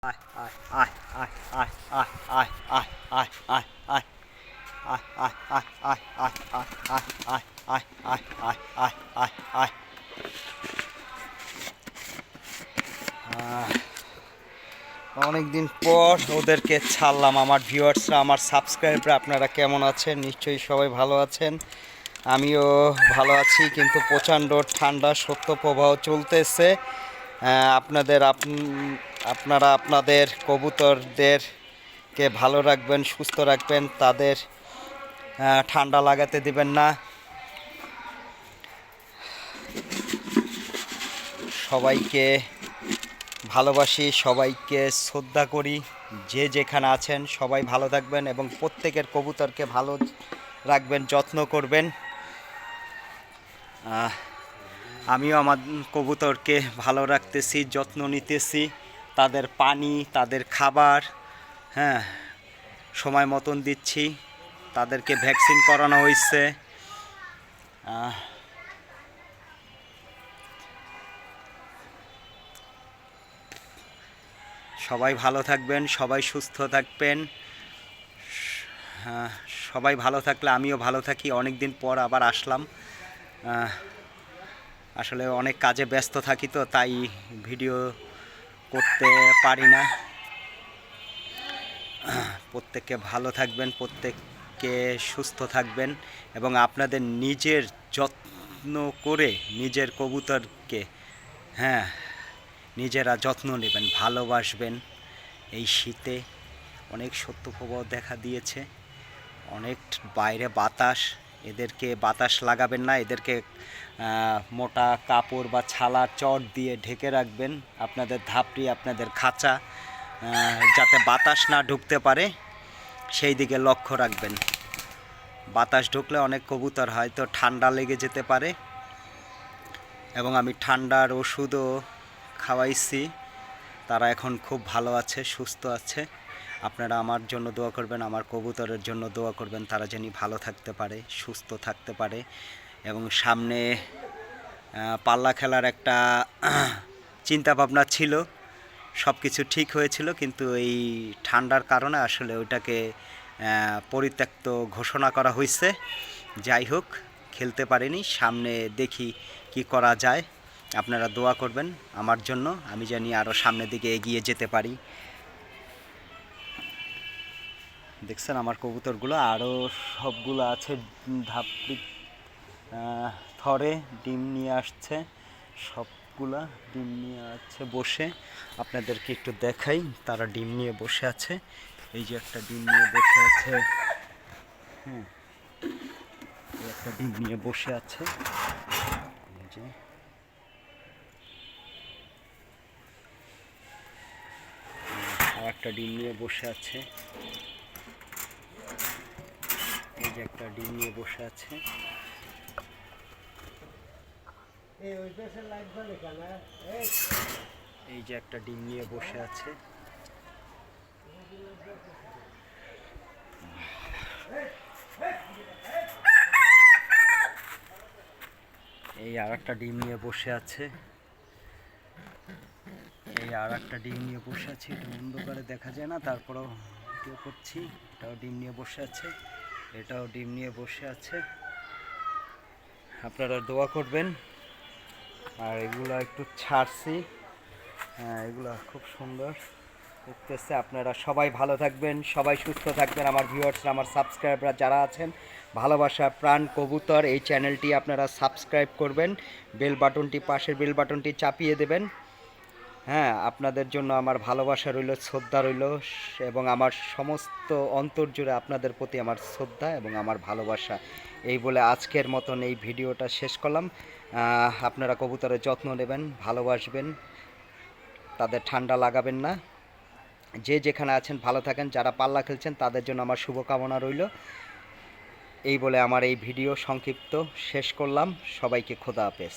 Ai, ai, ai, ai, ai, ai, ai, ai, ai, ai, ai. Ai, ai, ai, ai, ai, ai, ai, ai, ai, ai, ai, ai, ai, ai. অনেকদিন পর ওদেরকে ছাড়লাম। আমার ভিউয়ার্সরা, আমার সাবস্ক্রাইবাররা আপনারা কেমন আছেন? নিশ্চয়ই সবাই ভালো আছেন। আমিও ভালো আছি, কিন্তু প্রচণ্ড ঠান্ডা শৈত্যপ্রবাহ চলতেছে। আপনারা আপনাদের কবুতরদেরকে ভালো রাখবেন, সুস্থ রাখবেন, তাদের ঠান্ডা লাগাতে দিবেন না। সবাইকে ভালোবাসি, সবাইকে শ্রদ্ধা করি। যে যেখানে আছেন সবাই ভালো থাকবেন এবং প্রত্যেকের কবুতরকে ভালো রাখবেন, যত্ন করবেন। আমিও আমার কবুতরকে ভালো রাখতেছি, যত্ন নিতেছি। তাদের পানি, তাদের খাবার সময় মতন দিচ্ছি। তাদেরকে ভ্যাকসিন করানো হয়েছে। সবাই ভালো থাকবেন, সবাই সুস্থ থাকবেন। সবাই ভালো থাকলে আমিও ভালো থাকি। অনেক দিন পর আবার আসলাম। আসলে অনেক কাজে ব্যস্ত থাকি, তো তাই ভিডিও করতে পারি না। প্রত্যেককে ভালো থাকবেন, প্রত্যেককে সুস্থ থাকবেন এবং আপনাদের নিজের যত্ন করে নিজের কবুতরকে নিজেরা যত্ন নেবেন, ভালোবাসবেন। এই শীতে অনেক শৈত্যপ্রবাহ দেখা দিয়েছে, অনেক বাইরে বাতাস। এদেরকে বাতাস লাগাবেন না, এদেরকে মোটা কাপড় বা ছালা চট দিয়ে ঢেকে রাখবেন। আপনাদের ধাপড়ি, আপনাদের খাঁচা, যাতে বাতাস না ঢুকতে পারে সেই দিকে লক্ষ্য রাখবেন। বাতাস ঢুকলে অনেক কবুতর হয়তো ঠান্ডা লেগে যেতে পারে, এবং আমি ঠান্ডার ওষুধও খাওয়াইছি। তারা এখন খুব ভালো আছে, সুস্থ আছে। আপনারা আমার জন্য দোয়া করবেন, আমার কবুতরের জন্য দোয়া করবেন, তারা যেন ভালো থাকতে পারে, সুস্থ থাকতে পারে। এবং সামনে পাল্লা খেলার একটা চিন্তা ভাবনা ছিল, সব কিছু ঠিক হয়েছিল, কিন্তু এই ঠান্ডার কারণে আসলে ওইটাকে পরিত্যক্ত ঘোষণা করা হয়েছে। যাই হোক, খেলতে পারিনি। সামনে দেখি কি করা যায়। আপনারা দোয়া করবেন আমার জন্য, আমি জানি আরও সামনের দিকে এগিয়ে যেতে পারি। দেখছেন আমার কবুতরগুলো আরও সবগুলো আছে ধাপড়ি থরে, ডিম নিয়ে আসছে। সবগুলা ডিম নিয়ে আছে বসে। আপনাদেরকে একটু দেখাই, তারা ডিম নিয়ে বসে আছে। এই যে একটা ডিম নিয়ে বসে আছে, একটা ডিম নিয়ে বসে আছে। এই যে আর একটা ডিম নিয়ে বসে আছে। এই যে একটা ডিম নিয়ে বসে আছে। এই যে একটা ডিম নিয়ে বসে আছে। এই আর একটা ডিম নিয়ে বসে আছে। এই আর একটা ডিম নিয়ে বসে আছে। এটা অন্ধকারে দেখা যায় না, তারপরেও ভিডিও করছি। এটাও ডিম নিয়ে বসে আছে, এটাও ডিম নিয়ে বসে আছে। আপনারা দোয়া করবেন। আর এগুলো একটু ছাড়ছি, এগুলো খুব সুন্দর দেখতেছে। আপনারা সবাই ভালো থাকবেন, সবাই সুস্থ থাকবেন। আমার ভিউয়ার্সরা, আমার সাবস্ক্রাইবাররা যারা আছেন, ভালোবাসা প্রাণ কবুতর এই চ্যানেলটি আপনারা সাবস্ক্রাইব করবেন। বেল বাটনটি, পাশের বেল বাটনটি চাপিয়ে দেবেন। আপনাদের জন্য আমার ভালোবাসা রইল, শ্রদ্ধা রইল, এবং আমার সমস্ত অন্তর জুড়ে আপনাদের প্রতি আমার শ্রদ্ধা এবং আমার ভালোবাসা। এই বলে আজকের মতন এই ভিডিওটা শেষ করলাম। আপনারা কবুতরের যত্ন নেবেন, ভালোবাসবেন, তাদের ঠান্ডা লাগাবেন না। যে যেখানে আছেন ভালো থাকেন। যারা পাল্লা খেলছেন তাদের জন্য আমার শুভকামনা রইল। এই বলে আমার এই ভিডিও সংক্ষিপ্ত শেষ করলাম। সবাইকে খোদা হাফেজ।